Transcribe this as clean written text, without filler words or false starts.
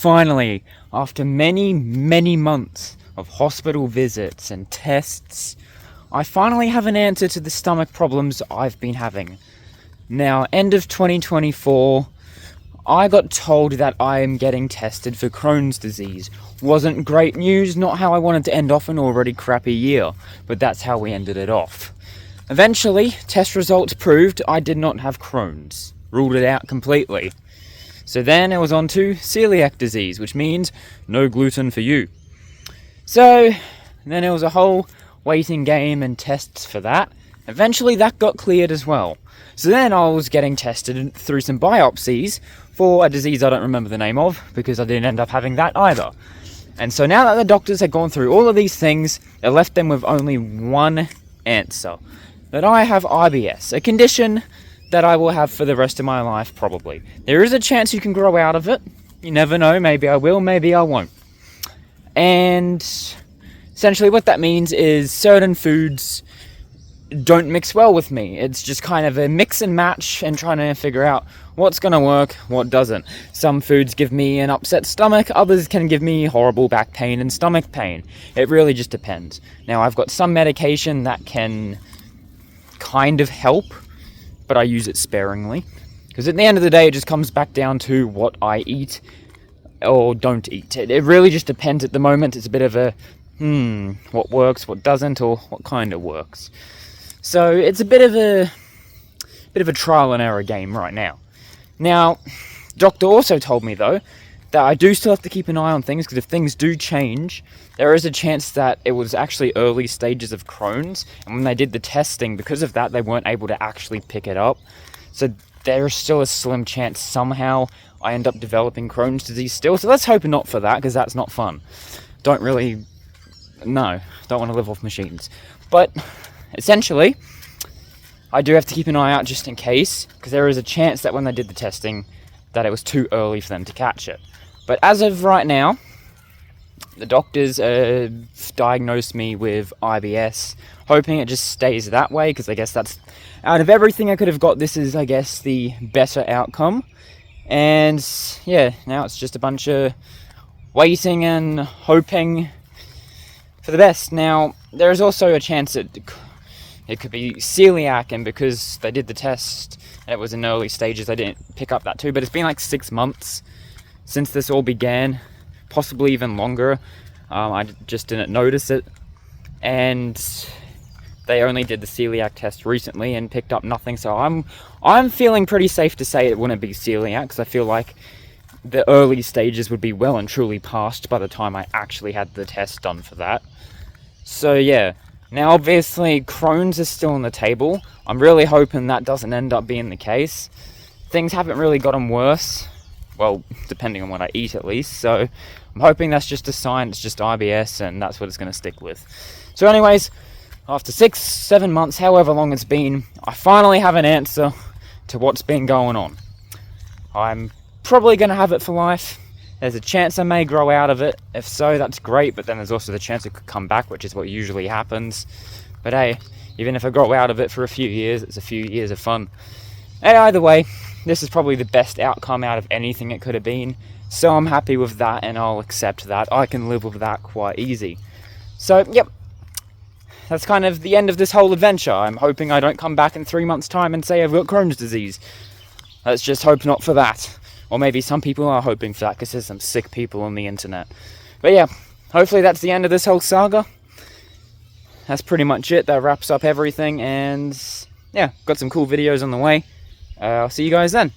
finally, after many months of hospital visits and tests, I finally have an answer to the stomach problems I've been having. Now, end of 2024, I got told that I am getting tested for Crohn's disease. Wasn't great news, not how I wanted to end off an already crappy year, but that's how we ended it off. Eventually, test results proved I did not have Crohn's. Ruled it out completely. So then it was on to celiac disease, which means no gluten for you. So then it was a whole waiting game and tests for that. Eventually that got cleared as well. So then I was getting tested through some biopsies for a disease I don't remember the name of, because I didn't end up having that either. And so now that the doctors had gone through all of these things, it left them with only one answer. That I have IBS, a condition that I will have for the rest of my life, probably. There is a chance you can grow out of it. You never know, maybe I will, maybe I won't. And essentially what that means is certain foods don't mix well with me. It's just kind of a mix and match and trying to figure out what's going to work, what doesn't. Some foods give me an upset stomach, others can give me horrible back pain and stomach pain. It really just depends. Now, I've got some medication that can kind of help, but I use it sparingly, because at the end of the day it just comes back down to what I eat or don't eat. It really just depends at the moment. It's a bit of a what works, what doesn't, or what kind of works. So it's a bit of a trial and error game right now. Now, doctor also told me though that I do still have to keep an eye on things, because if things do change, there is a chance that it was actually early stages of Crohn's, and when they did the testing, because of that, they weren't able to actually pick it up. So there's still a slim chance somehow I end up developing Crohn's disease still. So let's hope not for that, because that's not fun. Don't want to live off machines. But essentially, I do have to keep an eye out just in case, because there is a chance that when they did the testing, that it was too early for them to catch it. But as of right now, the doctors diagnosed me with IBS, hoping it just stays that way, because I guess that's, out of everything I could have got, this is, I guess, the better outcome. And yeah, now it's just a bunch of waiting and hoping for the best. Now, there is also a chance that it could be celiac, and because they did the test and it was in early stages, I didn't pick up that too. But it's been like 6 months since this all began, possibly even longer. I just didn't notice it, and they only did the celiac test recently and picked up nothing. So I'm feeling pretty safe to say it wouldn't be celiac, because I feel like the early stages would be well and truly past by the time I actually had the test done for that. So yeah. Now, obviously, Crohn's is still on the table. I'm really hoping that doesn't end up being the case. Things haven't really gotten worse. Well, depending on what I eat, at least. So, I'm hoping that's just a sign. It's just IBS, and that's what it's going to stick with. So anyways, after 6-7 months, however long it's been, I finally have an answer to what's been going on. I'm probably going to have it for life. There's a chance I may grow out of it. If so, that's great, but then there's also the chance it could come back, which is what usually happens. But hey, even if I grow out of it for a few years, it's a few years of fun. And either way, this is probably the best outcome out of anything it could have been. So I'm happy with that, and I'll accept that. I can live with that quite easy. So, yep. That's kind of the end of this whole adventure. I'm hoping I don't come back in 3 months' time and say I've got Crohn's disease. Let's just hope not for that. Or maybe some people are hoping for that, because there's some sick people on the internet. But yeah, hopefully that's the end of this whole saga. That's pretty much it. That wraps up everything. And yeah, got some cool videos on the way. I'll see you guys then.